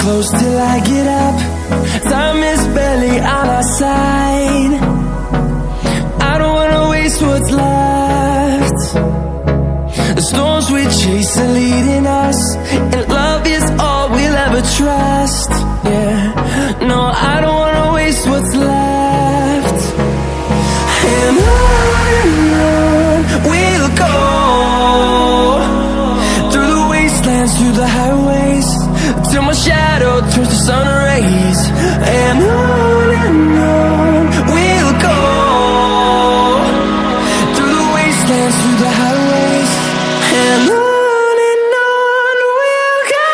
close till I get up. Time is barely on our side. I don't wanna waste what's left. The storms we chase are leading us, and love is all we'll ever trust. Yeah, no, I don't wanna waste what's left. And on we'll go, through the wastelands, through the highways, till my shadow turns to sun rays. And on we'll go, through the wastelands, through the highways, and on we'll go.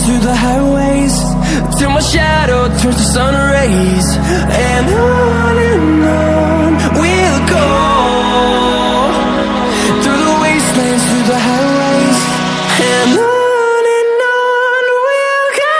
Through the highways, till my shadow turns to sun rays. And on we'll go, through the wastelands, through the highways, and on we'll go.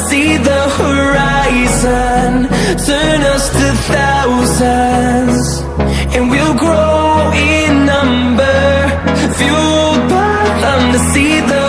See the horizon turn us to thousands, and we'll grow in number, fueled by them to see the